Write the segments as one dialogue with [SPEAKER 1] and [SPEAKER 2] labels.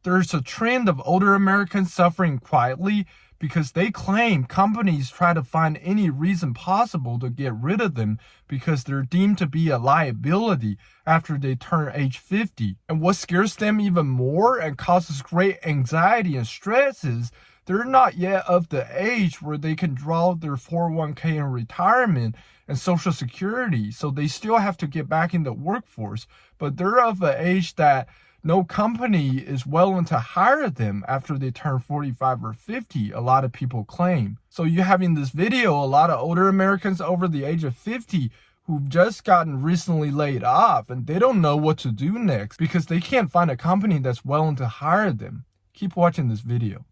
[SPEAKER 1] There's a trend of older Americans suffering quietly because they claim companies try to find any reason possible to get rid of them because they're deemed to be a liability after they turn age 50. And what scares them even more and causes great anxiety and stress is they're not yet of the age where they can draw their 401k in retirement and Social Security, so they still have to get back in the workforce. But they're of an age that no company is willing to hire them after they turn 45 or 50, a lot of people claim. So you have in this video a lot of older Americans over the age of 50 who've just gotten recently laid off, and they don't know what to do next because they can't find a company that's willing to hire them. Keep watching this video.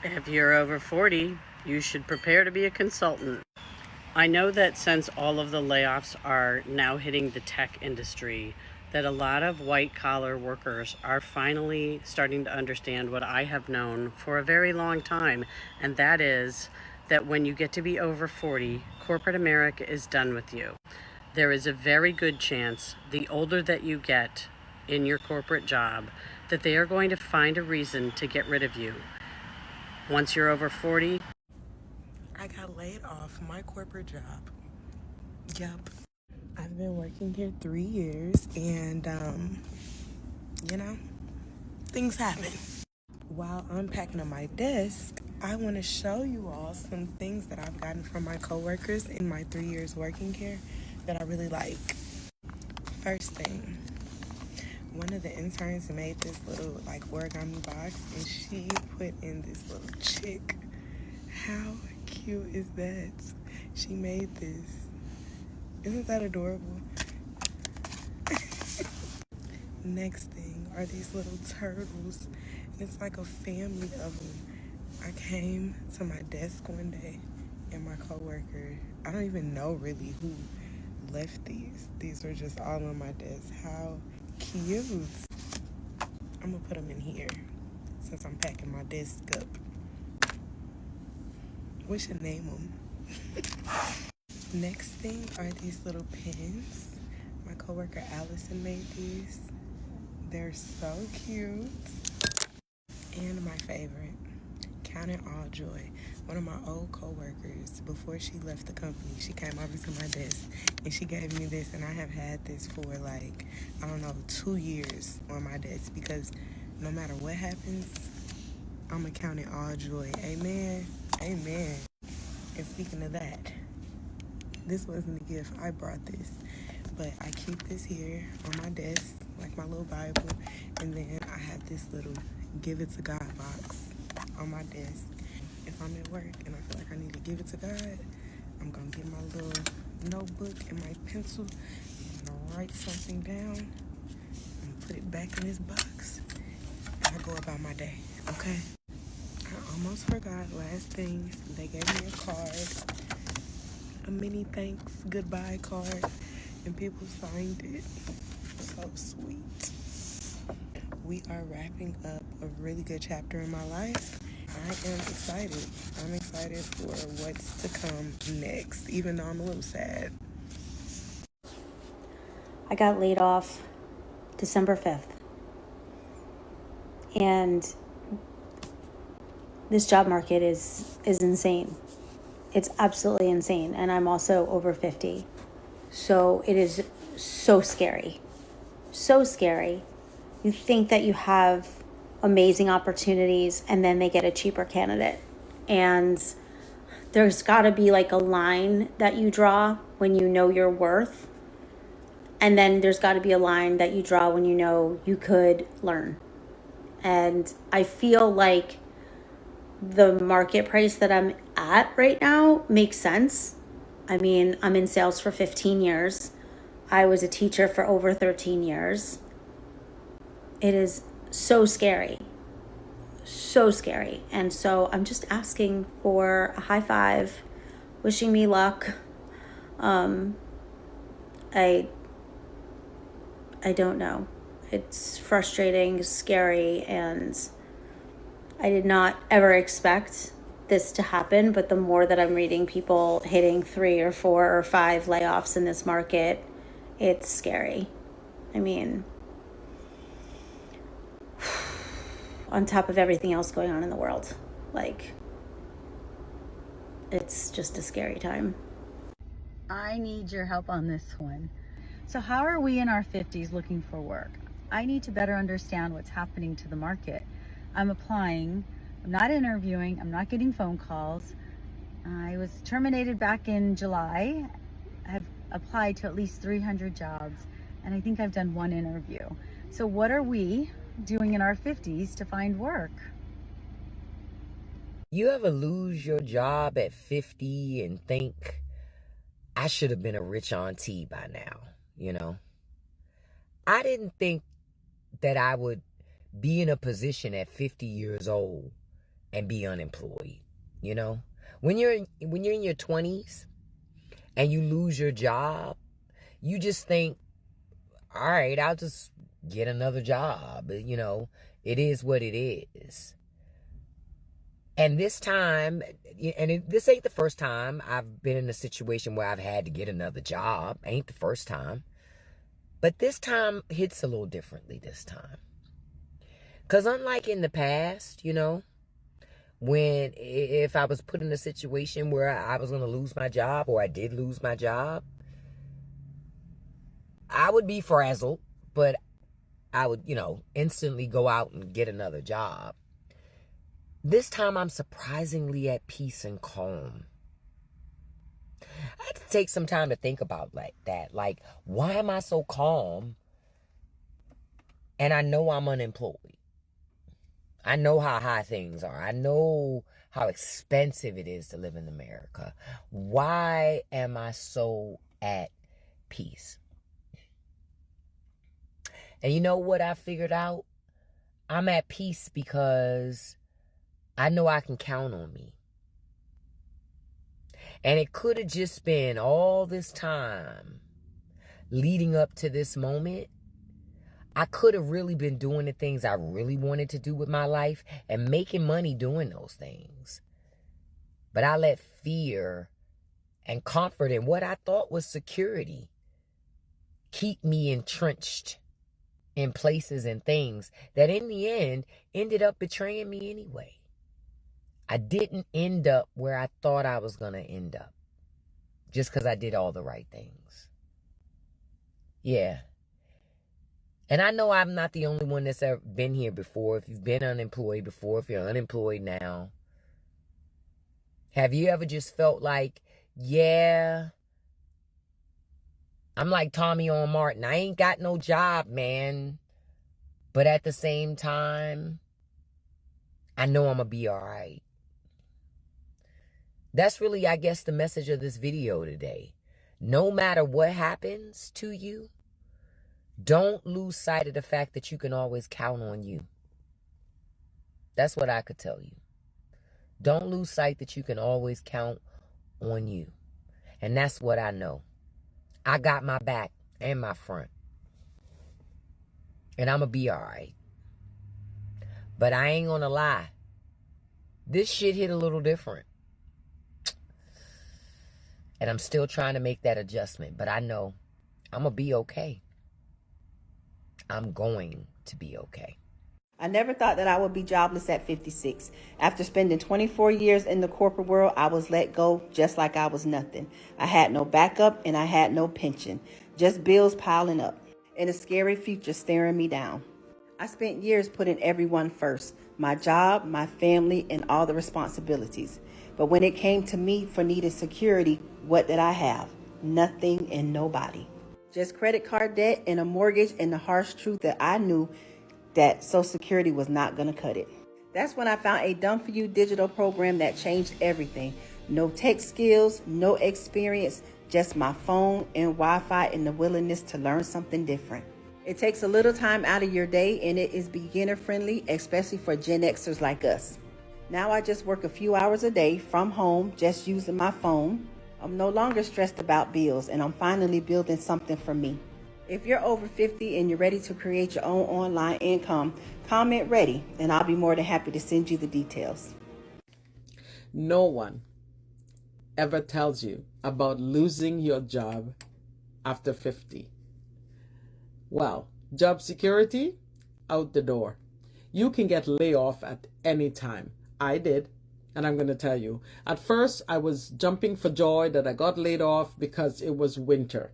[SPEAKER 2] If you're over 40, you should prepare to be a consultant. I know that since all of the layoffs are now hitting the tech industry, that a lot of white-collar workers are finally starting to understand what I have known for a very long time, and that is that when you get to be over 40, corporate America is done with you. There is a very good chance, the older that you get in your corporate job, that they are going to find a reason to get rid of you. Once you're over 40,
[SPEAKER 3] I got laid off my corporate job. Yep. I've been working here 3 years, and, things happen. While unpacking on my desk, I want to show you all some things that I've gotten from my coworkers in my 3 years working here that I really like. First thing, one of the interns made this little, origami box, and she put in this little chick. How cute is that? She made this. Isn't that adorable? Next thing are these little turtles. And it's like a family of them. I came to my desk one day and my coworker, I don't even know really who left these. These were just all on my desk. How cute. I'm gonna put them in here since I'm packing my desk up. We should name them. Next thing are these little pins. My coworker Allison made these. They're so cute. And my favorite, count it all joy. One of my old coworkers, before she left the company, she came over to my desk and she gave me this, and I have had this for 2 years on my desk because no matter what happens, I'm gonna count it all joy. Amen. Amen. And speaking of that, this wasn't a gift. I brought this. But I keep this here on my desk, like my little Bible. And then I have this little give it to God box on my desk. If I'm at work and I feel like I need to give it to God, I'm going to get my little notebook and my pencil and I'll write something down and put it back in this box. And I go about my day, okay? I almost forgot. Last thing, they gave me a card. A mini thanks goodbye card, and people signed it. So sweet. We are wrapping up a really good chapter in my life. I am excited. I'm excited for what's to come next, even though I'm a little sad.
[SPEAKER 4] I got laid off December 5th. And this job market is insane. It's absolutely insane. And I'm also over 50. So it is so scary. So scary. You think that you have amazing opportunities and then they get a cheaper candidate. And there's got to be like a line that you draw when you know your worth. And then there's got to be a line that you draw when you know you could learn. And I feel like the market price that I'm at right now makes sense. I mean, I'm in sales for 15 years. I was a teacher for over 13 years. It is so scary. So scary. And so I'm just asking for a high five, wishing me luck. I don't know. It's frustrating, scary, and I did not ever expect this to happen, but the more that I'm reading people hitting 3 or 4 or 5 layoffs in this market, it's scary. I mean, on top of everything else going on in the world. Like, it's just a scary time.
[SPEAKER 5] I need your help on this one. So how are we in our 50s looking for work? I need to better understand what's happening to the market. I'm applying, I'm not interviewing, I'm not getting phone calls. I was terminated back in July. I've applied to at least 300 jobs, and I think I've done one interview. So what are we doing in our 50s to find work?
[SPEAKER 6] You ever lose your job at 50 and think, I should have been a rich auntie by now, you know? I didn't think that I would be in a position at 50 years old and be unemployed, you know? When you're in your 20s and you lose your job, you just think, all right, I'll just get another job. You know, it is what it is. And this time, this ain't the first time I've been in a situation where I've had to get another job. Ain't the first time. But this time hits a little differently this time. Because unlike in the past, you know, when if I was put in a situation where I was going to lose my job, or I did lose my job, I would be frazzled, but I would, you know, instantly go out and get another job. This time I'm surprisingly at peace and calm. I had to take some time to think about that. Like, why am I so calm? And I know I'm unemployed. I know how high things are. I know how expensive it is to live in America. Why am I so at peace? And you know what I figured out? I'm at peace because I know I can count on me. And it could have just been all this time leading up to this moment. I could have really been doing the things I really wanted to do with my life and making money doing those things. But I let fear and comfort in what I thought was security keep me entrenched in places and things that in the end ended up betraying me anyway. I didn't end up where I thought I was going to end up just because I did all the right things. Yeah. And I know I'm not the only one that's ever been here before. If you've been unemployed before, if you're unemployed now, have you ever just felt like, yeah, I'm like Tommy on Martin. I ain't got no job, man. But at the same time, I know I'm going to be all right. That's really, I guess, the message of this video today. No matter what happens to you, don't lose sight of the fact that you can always count on you. That's what I could tell you. Don't lose sight that you can always count on you. And that's what I know. I got my back and my front. And I'm going to be all right. But I ain't going to lie. This shit hit a little different. And I'm still trying to make that adjustment. But I know I'm going to be okay. I'm going to be okay.
[SPEAKER 7] I never thought that I would be jobless at 56. After spending 24 years in the corporate world, I was let go just like I was nothing. I had no backup and I had no pension, just bills piling up and a scary future staring me down. I spent years putting everyone first, my job, my family, and all the responsibilities. But when it came to me for needing security, what did I have? Nothing and nobody. Just credit card debt and a mortgage, and the harsh truth that I knew that Social Security was not going to cut it. That's when I found a done-for-you digital program that changed everything. No tech skills, no experience, just my phone and Wi-Fi and the willingness to learn something different. It takes a little time out of your day, and it is beginner-friendly, especially for Gen Xers like us. Now I just work a few hours a day from home, just using my phone. I'm no longer stressed about bills, and I'm finally building something for me. If you're over 50 and you're ready to create your own online income, comment ready, and I'll be more than happy to send you the details.
[SPEAKER 8] No one ever tells you about losing your job after 50. Well, job security, out the door. You can get laid off at any time. I did. And I'm going to tell you, at first I was jumping for joy that I got laid off because it was winter.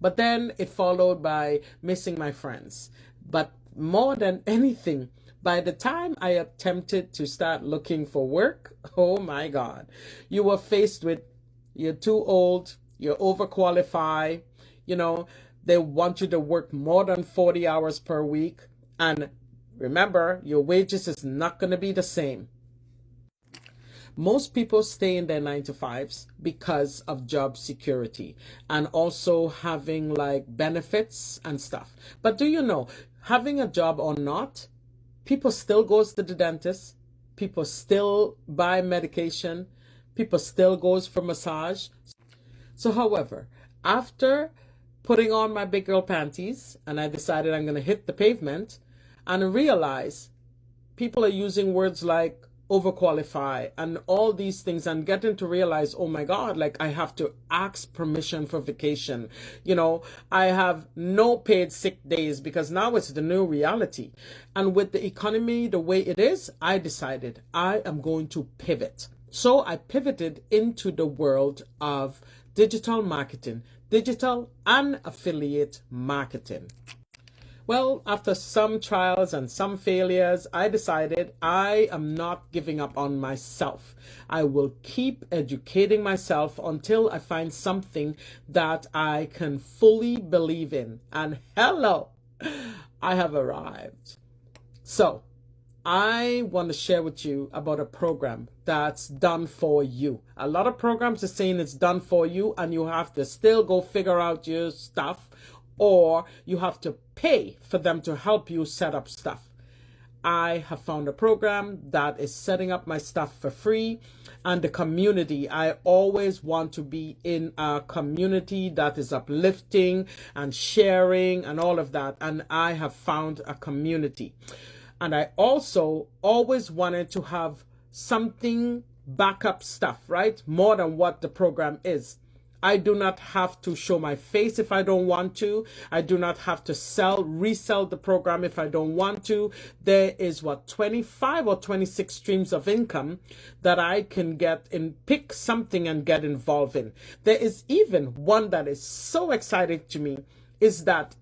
[SPEAKER 8] But then it followed by missing my friends. But more than anything, by the time I attempted to start looking for work, oh my God, you were faced with, you're too old, you're overqualified, they want you to work more than 40 hours per week. And remember, your wages is not going to be the same. Most people stay in their 9-to-5s because of job security and also having like benefits and stuff. But do you know, having a job or not, people still goes to the dentist, people still buy medication, people still goes for massage. So however, after putting on my big girl panties and I decided I'm going to hit the pavement and realize people are using words like overqualify and all these things, and getting to realize, oh my God, like I have to ask permission for vacation. I have no paid sick days because now it's the new reality. And with the economy the way it is, I decided I am going to pivot. So I pivoted into the world of digital marketing, digital and affiliate marketing. Well, after some trials and some failures, I decided I am not giving up on myself. I will keep educating myself until I find something that I can fully believe in. And hello, I have arrived. So, I want to share with you about a program that's done for you. A lot of programs are saying it's done for you and you have to still go figure out your stuff, or you have to pay for them to help you set up stuff. I have found a program that is setting up my stuff for free, and the community. I always want to be in a community that is uplifting and sharing and all of that, and I have found a community. And I also always wanted to have something backup stuff, right? More than what the program is. I do not have to show my face if I don't want to. I do not have to resell the program if I don't want to. There is 25 or 26 streams of income that I can get and pick something and get involved in. There is even one that is so exciting to me, is that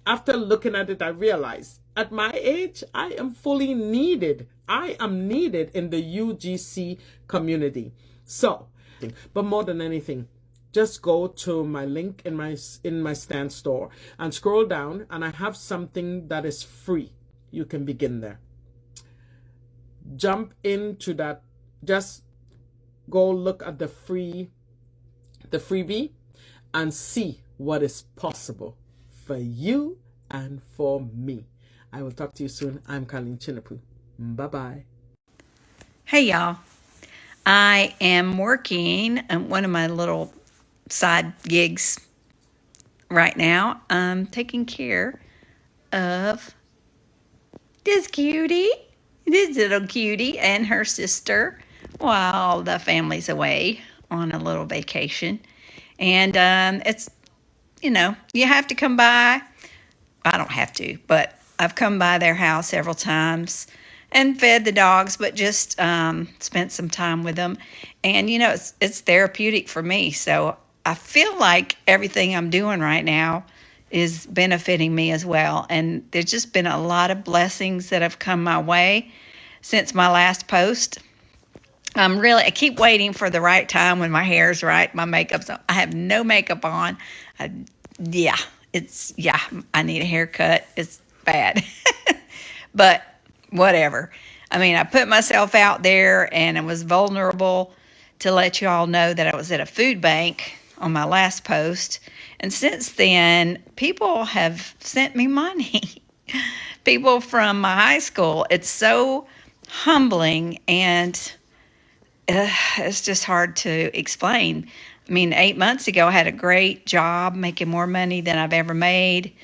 [SPEAKER 8] after looking at it, I realized at my age, I am fully needed. I am needed in the UGC community. So, but more than anything, just go to my link in my Stand store and scroll down, and I have something that is free. You can begin there. Jump into that. Just go look at the freebie and see what is possible for you and for me. I will talk to you soon. I'm Colleen Chinapu. Bye-bye.
[SPEAKER 9] Hey, y'all. I am working on one of my little side gigs right now. I'm taking care of this little cutie and her sister while the family's away on a little vacation. And it's, you have to come by. I don't have to, but I've come by their house several times and fed the dogs, but just spent some time with them. And, it's therapeutic for me. So I feel like everything I'm doing right now is benefiting me as well. And there's just been a lot of blessings that have come my way since my last post. I keep waiting for the right time when my hair's right, my makeup's on. I have no makeup on. I need a haircut. It's bad. But whatever. I put myself out there and I was vulnerable to let you all know that I was at a food bank on my last post. And since then, people have sent me money. People from my high school. It's so humbling, and it's just hard to explain. 8 months ago, I had a great job, making more money than I've ever made.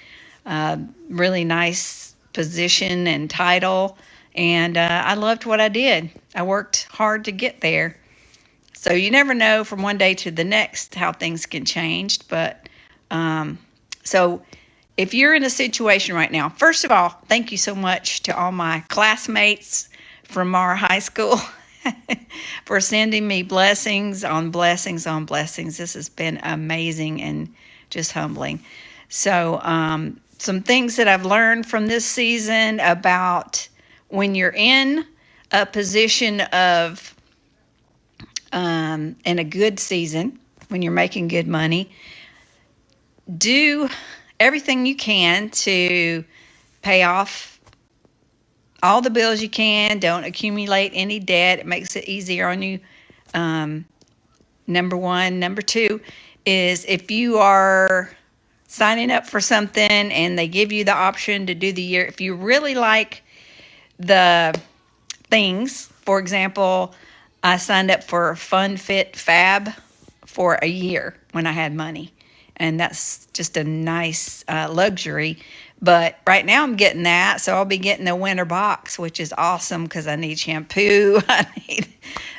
[SPEAKER 9] Really nice position and title. And I loved what I did. I worked hard to get there. So you never know from one day to the next how things can change. But so if you're in a situation right now, first of all, thank you so much to all my classmates from our high school for sending me blessings on blessings on blessings. This has been amazing and just humbling. So, some things that I've learned from this season about when you're in a position of, in a good season, when you're making good money, do everything you can to pay off all the bills you can. Don't accumulate any debt. It makes it easier on you. Number one. Number two is if you are signing up for something and they give you the option to do the year, if you really like the things, for example, I signed up for Fun Fit Fab for a year when I had money. And that's just a nice luxury. But right now I'm getting that. So I'll be getting the winter box, which is awesome because I need shampoo, I need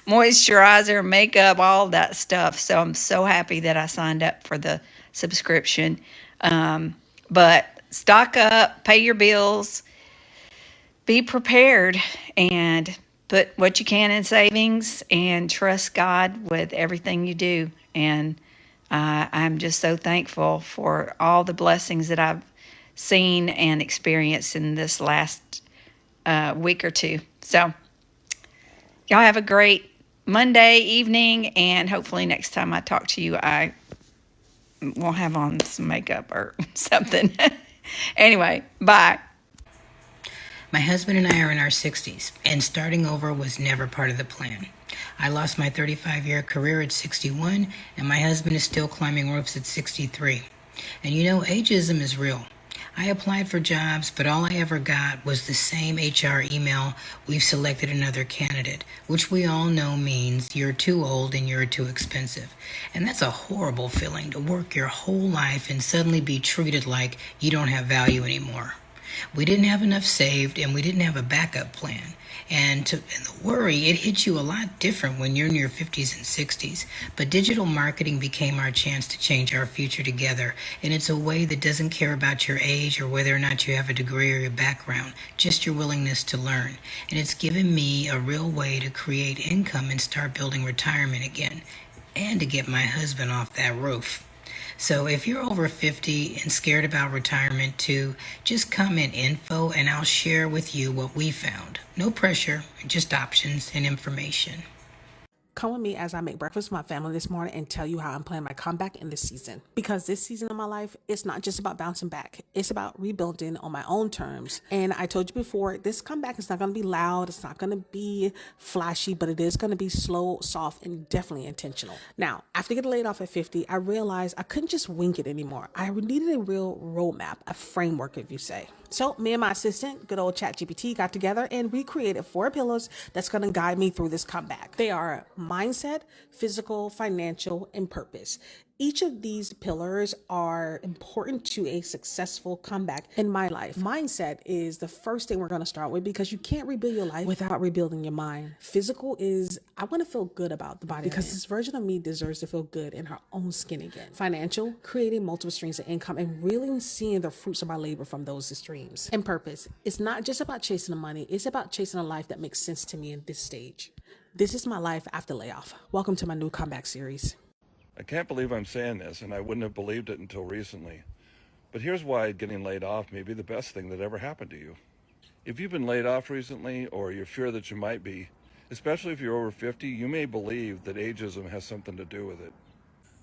[SPEAKER 9] moisturizer, makeup, all that stuff. So I'm so happy that I signed up for the subscription. But stock up, pay your bills, be prepared, and put what you can in savings and trust God with everything you do. And I'm just so thankful for all the blessings that I've seen and experienced in this last week or two. So, y'all have a great Monday evening, and hopefully next time I talk to you, I won't have on some makeup or something. Anyway, bye.
[SPEAKER 10] My husband and I are in our 60s, and starting over was never part of the plan. I lost my 35-year career at 61, and my husband is still climbing ropes at 63. And you know, ageism is real. I applied for jobs, but all I ever got was the same HR email, "We've selected another candidate," which we all know means you're too old and you're too expensive. And that's a horrible feeling, to work your whole life and suddenly be treated like you don't have value anymore. We didn't have enough saved, and we didn't have a backup plan. And the worry, it hits you a lot different when you're in your 50s and 60s. But digital marketing became our chance to change our future together. And it's a way that doesn't care about your age or whether or not you have a degree or your background, just your willingness to learn. And it's given me a real way to create income and start building retirement again, and to get my husband off that roof. So if you're over 50 and scared about retirement too, just comment info and I'll share with you what we found. No pressure, just options and information.
[SPEAKER 11] Come with me as I make breakfast with my family this morning and tell you how I'm planning my comeback in this season. Because this season of my life, it's not just about bouncing back. It's about rebuilding on my own terms. And I told you before, this comeback is not going to be loud. It's not going to be flashy, but it is going to be slow, soft, and definitely intentional. Now, after getting laid off at 50, I realized I couldn't just wing it anymore. I needed a real roadmap, a framework, if you say. So me and my assistant, good old ChatGPT, got together and we created 4 pillars that's going to guide me through this comeback. They are mindset, physical, financial, and purpose. Each of these pillars are important to a successful comeback in my life. Mindset is the first thing we're going to start with because you can't rebuild your life without rebuilding your mind. Physical is, I want to feel good about the body because this version of me deserves to feel good in her own skin again. Financial, creating multiple streams of income and really seeing the fruits of my labor from those streams. And purpose, it's not just about chasing the money, it's about chasing a life that makes sense to me in this stage. This is my life after layoff. Welcome to my new comeback series.
[SPEAKER 12] I can't believe I'm saying this, and I wouldn't have believed it until recently. But here's why getting laid off may be the best thing that ever happened to you. If you've been laid off recently, or you fear that you might be, especially if you're over 50, you may believe that ageism has something to do with it.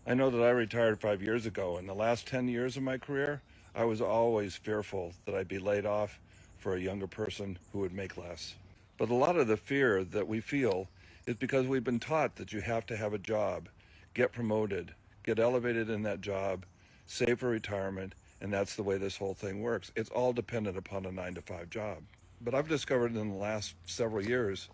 [SPEAKER 12] I know that I retired 5 years ago. In the last 10 years of my career, I was always fearful that I'd be laid off for a younger person who would make less. But a lot of the fear that we feel is because we've been taught that you have to have a job, get promoted, get elevated in that job, save for retirement, and that's the way this whole thing works. It's all dependent upon a 9-to-5 job. But I've discovered in the last several years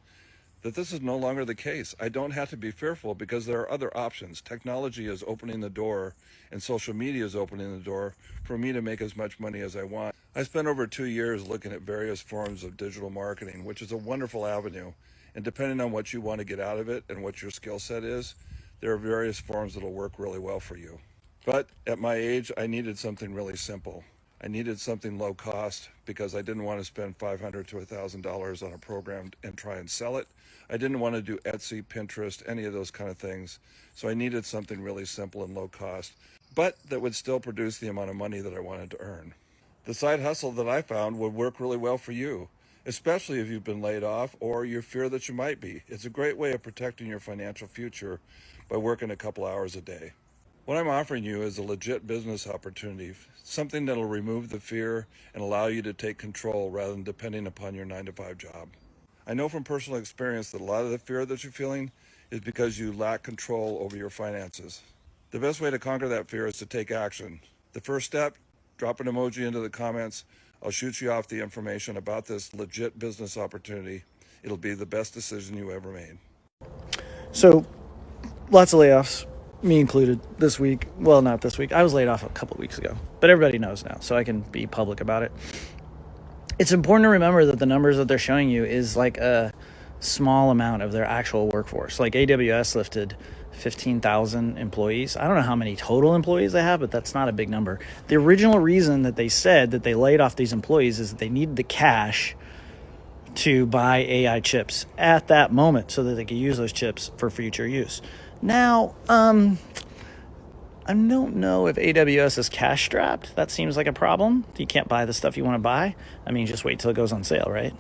[SPEAKER 12] that this is no longer the case. I don't have to be fearful because there are other options. Technology is opening the door, and social media is opening the door for me to make as much money as I want. I spent over 2 years looking at various forms of digital marketing, which is a wonderful avenue. And depending on what you want to get out of it and what your skill set is, there are various forms that'll work really well for you. But at my age, I needed something really simple. I needed something low cost because I didn't want to spend $500 to $1,000 on a program and try and sell it. I didn't want to do Etsy, Pinterest, any of those kind of things. So I needed something really simple and low cost, but that would still produce the amount of money that I wanted to earn. The side hustle that I found would work really well for you, especially if you've been laid off or you fear that you might be. It's a great way of protecting your financial future by working a couple hours a day. What I'm offering you is a legit business opportunity, something that'll remove the fear and allow you to take control rather than depending upon your 9-to-5 job. I know from personal experience that a lot of the fear that you're feeling is because you lack control over your finances. The best way to conquer that fear is to take action. The first step, drop an emoji into the comments. I'll shoot you off the information about this legit business opportunity. It'll be the best decision you ever made.
[SPEAKER 13] So, lots of layoffs, me included, this week. Well, not this week. I was laid off a couple weeks ago, but everybody knows now, so I can be public about it. It's important to remember that the numbers that they're showing you is like a small amount of their actual workforce. Like AWS lifted 15,000 employees. I don't know how many total employees they have, but that's not a big number. The original reason that they said that they laid off these employees is that they needed the cash to buy AI chips at that moment so that they could use those chips for future use. Now, I don't know if AWS is cash strapped. That seems like a problem. You can't buy the stuff you want to buy. I mean, just wait till it goes on sale, right?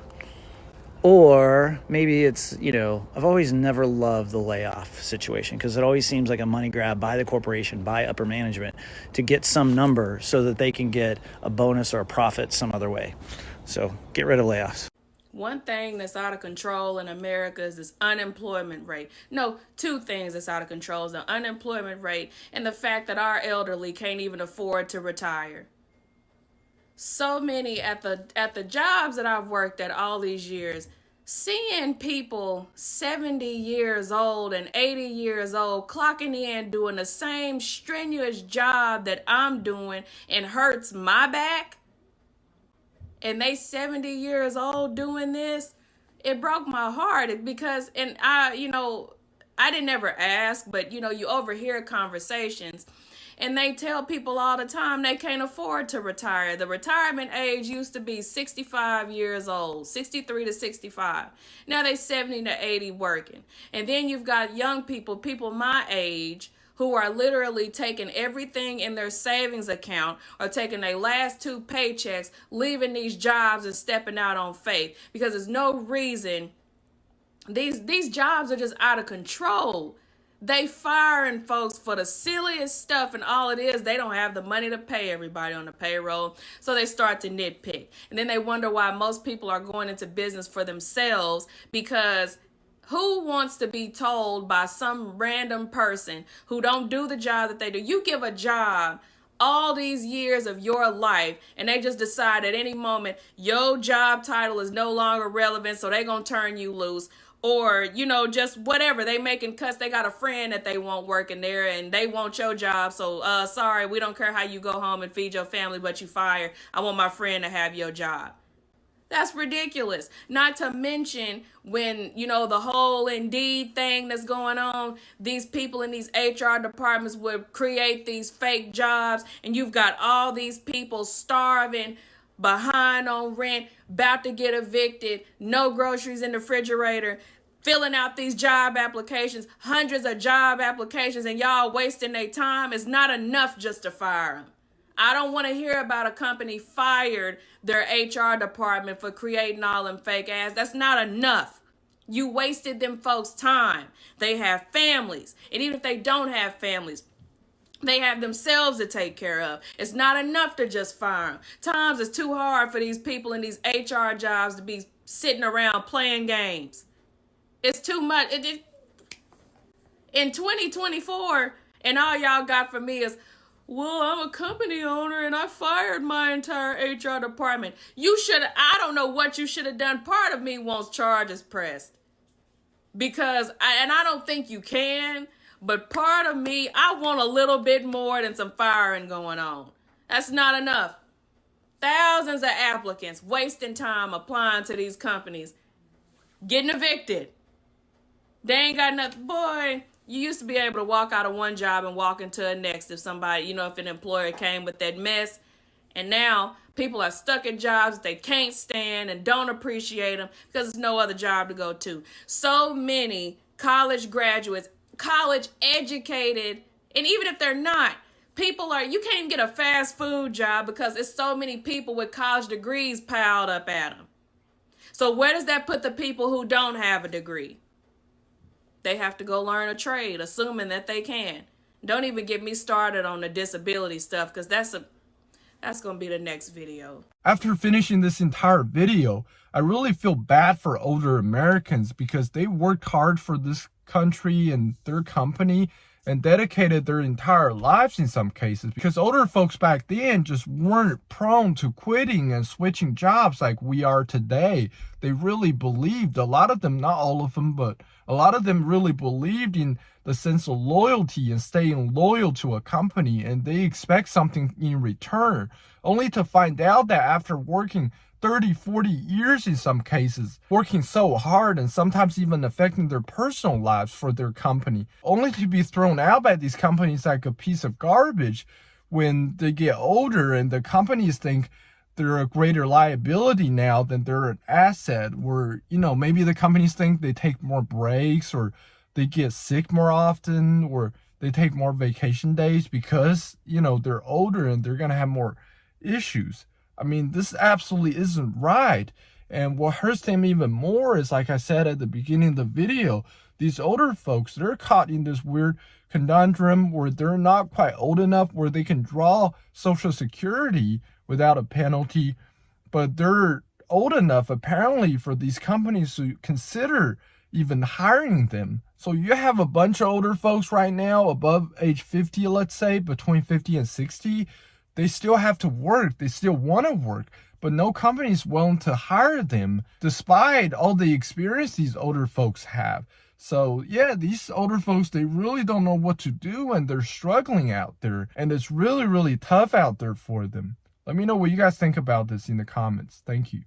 [SPEAKER 13] Or maybe it's, I've always never loved the layoff situation because it always seems like a money grab by the corporation, by upper management to get some number so that they can get a bonus or a profit some other way. So get rid of layoffs.
[SPEAKER 14] One thing that's out of control in America is this unemployment rate. No, two things that's out of control is the unemployment rate and the fact that our elderly can't even afford to retire. So many at the jobs that I've worked at all these years, seeing people 70 years old and 80 years old clocking in doing the same strenuous job that I'm doing and hurts my back, and they 70 years old doing this, it broke my heart because, and I didn't ever ask, but you overhear conversations and they tell people all the time they can't afford to retire. The retirement age used to be 65 years old, 63 to 65. Now they 70 to 80 working. And then you've got young people my age, who are literally taking everything in their savings account or taking their last 2 paychecks, leaving these jobs and stepping out on faith because there's no reason. These jobs are just out of control. They firing folks for the silliest stuff, and all it is, they don't have the money to pay everybody on the payroll, so they start to nitpick. And then they wonder why most people are going into business for themselves, because who wants to be told by some random person who don't do the job that they do? You give a job all these years of your life and they just decide at any moment your job title is no longer relevant, so they're going to turn you loose. Or, just whatever. They making cuts. They got a friend that they want working there and they want your job. So, sorry, we don't care how you go home and feed your family, but you fired. I want my friend to have your job. That's ridiculous. Not to mention when, the whole Indeed thing that's going on, these people in these HR departments would create these fake jobs and you've got all these people starving, behind on rent, about to get evicted, no groceries in the refrigerator, filling out these job applications, hundreds of job applications, and y'all wasting their time. It's not enough just to fire them. I don't want to hear about a company fired their HR department for creating all them fake ads. That's not enough. You wasted them folks' time. They have families. And even if they don't have families, they have themselves to take care of. It's not enough to just fire them. Times it's too hard for these people in these HR jobs to be sitting around playing games. It's too much. In 2024, and all y'all got from me is, well, I'm a company owner and I fired my entire HR department. I don't know what you should have done. Part of me wants charges pressed. Because, I don't think you can, but part of me, I want a little bit more than some firing going on. That's not enough. Thousands of applicants wasting time applying to these companies, getting evicted. They ain't got nothing. Boy, you used to be able to walk out of one job and walk into the next if somebody, if an employer came with that mess. And now people are stuck in jobs they can't stand and don't appreciate them because there's no other job to go to. So many college graduates, college educated, and even if they're not, you can't even get a fast food job because it's so many people with college degrees piled up at them. So where does that put the people who don't have a degree? They have to go learn a trade, assuming that they can. Don't even get me started on the disability stuff because that's going to be the next video.
[SPEAKER 1] After finishing this entire video, I really feel bad for older Americans because they worked hard for this country and their company and dedicated their entire lives in some cases, because older folks back then just weren't prone to quitting and switching jobs like we are today. They really believed, a lot of them, not all of them, but a lot of them really believed in the sense of loyalty and staying loyal to a company, and they expect something in return, only to find out that after working 30, 40 years in some cases, working so hard and sometimes even affecting their personal lives for their company, only to be thrown out by these companies like a piece of garbage when they get older and the companies think they're a greater liability now than they're an asset, where, maybe the companies think they take more breaks or they get sick more often or they take more vacation days because, they're older and they're going to have more issues. I mean, this absolutely isn't right. And what hurts them even more is, like I said at the beginning of the video, these older folks, they're caught in this weird conundrum where they're not quite old enough where they can draw Social Security without a penalty, but they're old enough apparently for these companies to consider even hiring them. So you have a bunch of older folks right now above age 50, let's say, between 50 and 60. They still have to work. They still want to work, but no company is willing to hire them despite all the experience these older folks have. So yeah, these older folks, they really don't know what to do and they're struggling out there. And it's really, really tough out there for them. Let me know what you guys think about this in the comments. Thank you.